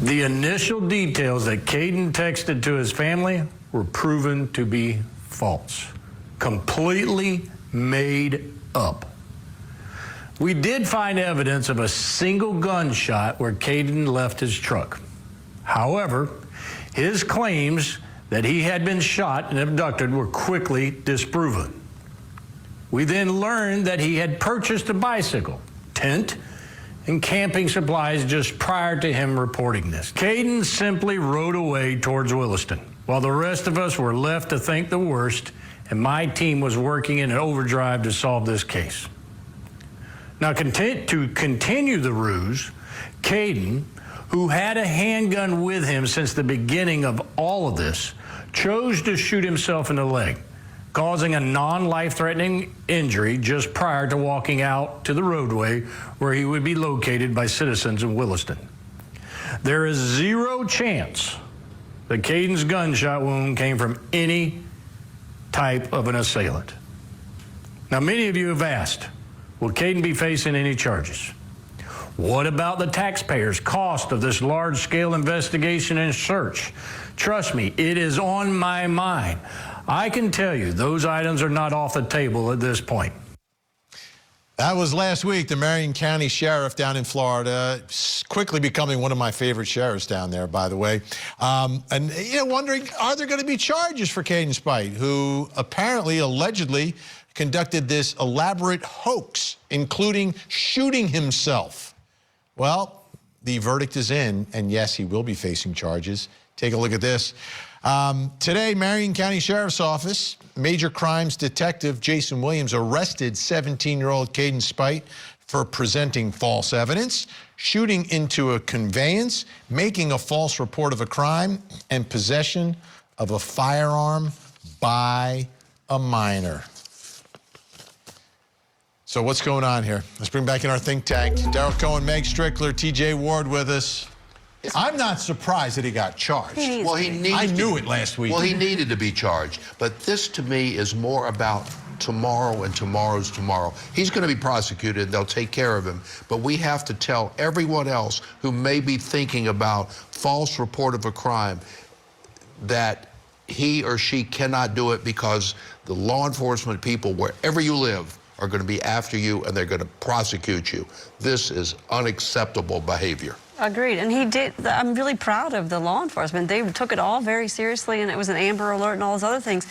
The initial details that Caden texted to his family were proven to be false, completely made up. We did find evidence of a single gunshot where Caden left his truck. However, his claims that he had been shot and abducted were quickly disproven. We then learned that he had purchased a bicycle, tent, and camping supplies just prior to him reporting this. Caden simply rode away towards Williston, while the rest of us were left to think the worst, and my team was working in an overdrive to solve this case. Now, to continue the ruse, Caden, who had a handgun with him since the beginning of all of this, chose to shoot himself in the leg, causing a non-life-threatening injury just prior to walking out to the roadway where he would be located by citizens in Williston. There is zero chance that Caden's gunshot wound came from any type of an assailant. Now, many of you have asked, will Caden be facing any charges? What about the taxpayers' cost of this large-scale investigation and search? Trust me, it is on my mind. I can tell you those items are not off the table at this point. That was last week, the Marion County Sheriff down in Florida, quickly becoming one of my favorite sheriffs down there, by the way. And, you know, wondering, are there going to be charges for Caden Speight, who apparently, allegedly, conducted this elaborate hoax, including shooting himself? Well, the verdict is in, and yes, he will be facing charges. Take a look at this. Today, Marion County Sheriff's Office, Major Crimes Detective Jason Williams arrested 17-year-old Caden Speight for presenting false evidence, shooting into a conveyance, making a false report of a crime, and possession of a firearm by a minor. So what's going on here? Let's bring back in our think tank. Daryl Cohen, Meg Strickler, TJ Ward with us. I'm not surprised that he got charged. Well, I knew it last week. Well, he needed to be charged. But this, to me, is more about tomorrow and tomorrow's tomorrow. He's going to be prosecuted. They'll take care of him. But we have to tell everyone else who may be thinking about false report of a crime that he or she cannot do it, because the law enforcement people, wherever you live, are going to be after you, and they're going to prosecute you. This is unacceptable behavior. Agreed. And he did. I'm really proud of the law enforcement. They took it all very seriously, and it was an Amber Alert and all those other things.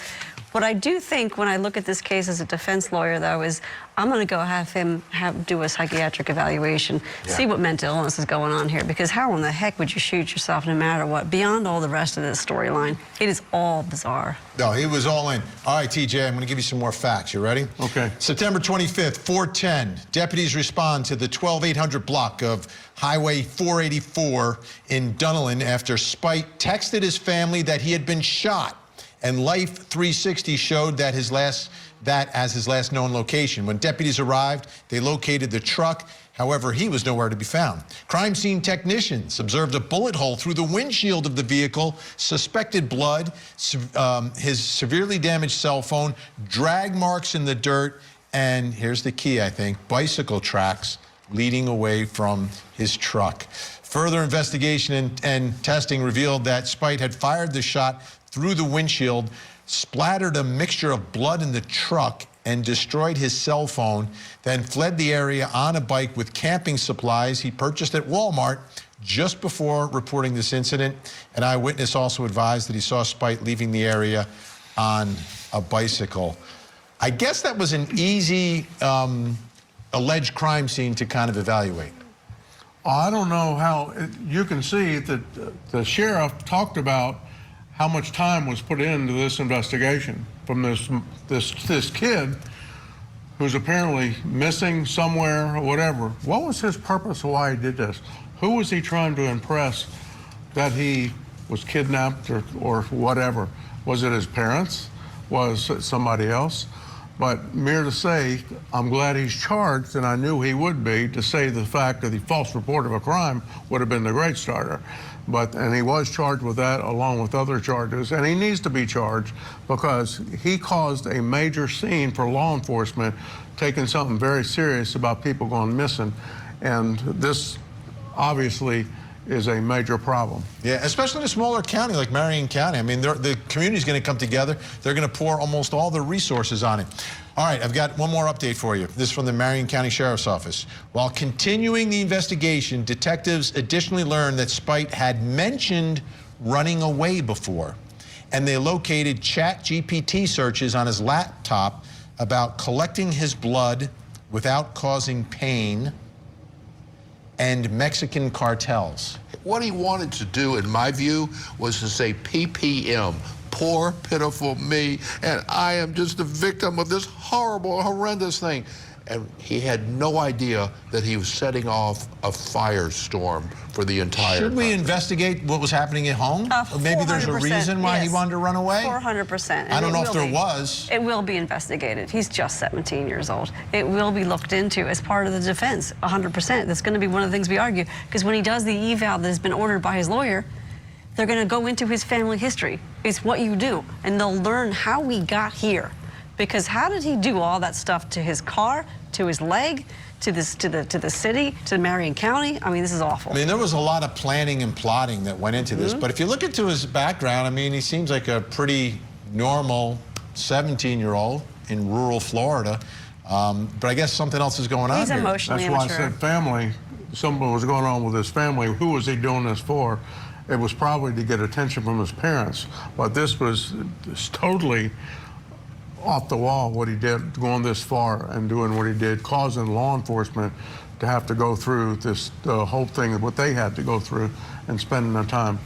What I do think when I look at this case as a defense lawyer, though, is I'm going to go have him do a psychiatric evaluation, see what mental illness is going on here, because how in the heck would you shoot yourself no matter what? Beyond all the rest of this storyline, it is all bizarre. No, he was all in. All right, TJ, I'm going to give you some more facts. You ready? Okay. September 25th, 4:10, deputies respond to the 12800 block of Highway 484 in Dunellen after Speight texted his family that he had been shot, and Life 360 showed that as his last known location. When deputies arrived, they located the truck. However, he was nowhere to be found. Crime scene technicians observed a bullet hole through the windshield of the vehicle, suspected blood, his severely damaged cell phone, drag marks in the dirt, and here's the key, I think, bicycle tracks leading away from his truck. Further investigation and testing revealed that Speight had fired the shot through the windshield, splattered a mixture of blood in the truck, and destroyed his cell phone, then fled the area on a bike with camping supplies he purchased at Walmart just before reporting this incident. An eyewitness also advised that he saw Speight leaving the area on a bicycle. I guess that was an easy alleged crime scene to kind of evaluate. I don't know how you can see that the sheriff talked about how much time was put into this investigation from this kid who's apparently missing somewhere or whatever. What was his purpose of why he did this? Who was he trying to impress that he was kidnapped or whatever? Was it his parents? Was it somebody else? But mere to say, I'm glad he's charged, and I knew he would be, to say the fact of the false report of a crime would have been the great starter. And he was charged with that along with other charges, and he needs to be charged because he caused a major scene for law enforcement, taking something very serious about people going missing. And this obviously is a major problem. Yeah, especially in a smaller county like Marion County. I mean, the community's going to come together. They're going to pour almost all their resources on it. All right, I've got one more update for you. This is from the Marion County Sheriff's Office. While continuing the investigation, detectives additionally learned that Speight had mentioned running away before, and they located ChatGPT searches on his laptop about collecting his blood without causing pain and Mexican cartels. What he wanted to do, in my view, was to say PPM, poor, pitiful me, and I am just a victim of this horrible, horrendous thing. And he had no idea that he was setting off a firestorm for the entire Should we country. investigate what was happening at home? Or maybe there's a reason why he wanted to run away? 400%. I don't know if there was. It will be investigated. He's just 17 years old. It will be looked into as part of the defense, 100%. That's going to be one of the things we argue. Because when he does the eval that has been ordered by his lawyer, they're going to go into his family history. It's what you do. And they'll learn how we got here. Because how did he do all that stuff to his car, to his leg, to the city, to Marion County? I mean, this is awful. I mean, there was a lot of planning and plotting that went into this. But if you look into his background, I mean, he seems like a pretty normal 17-year-old in rural Florida. But I guess something else is going on He's here. emotionally That's why immature. I said family. Something was going on with his family. Who was he doing this for? It was probably to get attention from his parents. But this was totally off the wall what he did, going this far and doing what he did, causing law enforcement to have to go through this whole thing, what they had to go through, and spending their time.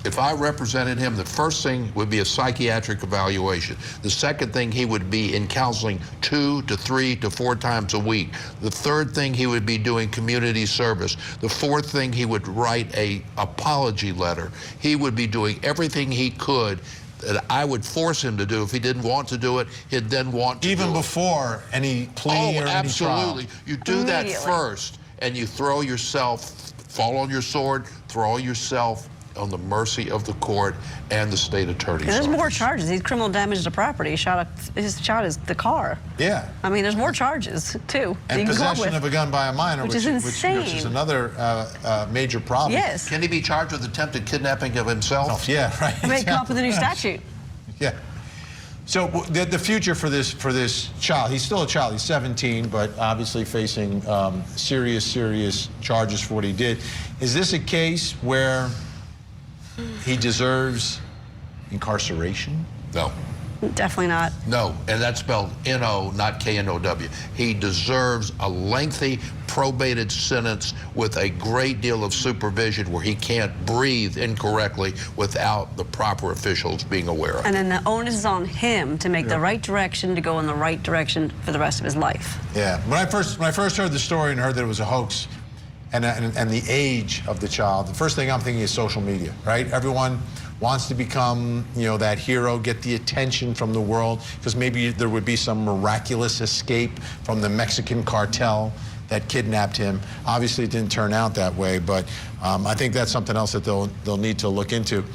If I represented him, the first thing would be a psychiatric evaluation. The second thing, he would be in counseling 2 to 3 to 4 times a week. The third thing, he would be doing community service. The fourth thing, he would write an apology letter. He would be doing everything he could that I would force him to do. If he didn't want to do it, he'd then want to Even do it. before any plea or any Absolutely. trial. You do that Immediately. first, and you throw yourself, fall on your sword, throw yourself on the mercy of the court and the state attorney's There's more office. charges. He's criminal damage to property. He shot the car. Yeah. I mean, there's more charges, too. And you can come up possession with. of a gun by a minor, Which is insane. which is another major problem. Yes. Can he be charged with attempted kidnapping of himself? Yeah, right. I mean, come up with a new statute. Yeah. So the future for this child, he's still a child, he's 17, but obviously facing serious charges for what he did. Is this a case where he deserves incarceration? No. Definitely not. No, and that's spelled N-O, not K-N-O-W. He deserves a lengthy, probated sentence with a great deal of supervision where he can't breathe incorrectly without the proper officials being aware of it. And then the onus is on him to make the right direction, to go in the right direction for the rest of his life. Yeah. When I first heard the story and heard that it was a hoax, and the age of the child, the first thing I'm thinking is social media, right? Everyone wants to become, that hero, get the attention from the world, because maybe there would be some miraculous escape from the Mexican cartel that kidnapped him. Obviously, it didn't turn out that way, but I think that's something else that they'll need to look into.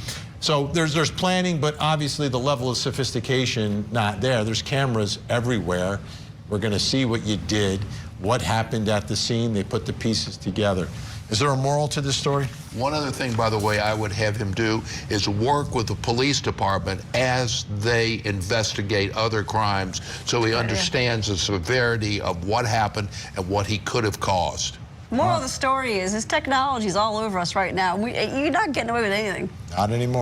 So there's planning, but obviously the level of sophistication not there. There's cameras everywhere. We're going to see what you did, what happened at the scene. They put the pieces together. Is there a moral to this story? One other thing, by the way, I would have him do is work with the police department as they investigate other crimes so he understands the severity of what happened and what he could have caused. Moral of the story is, this technology is all over us right now. You're not getting away with anything. Not anymore.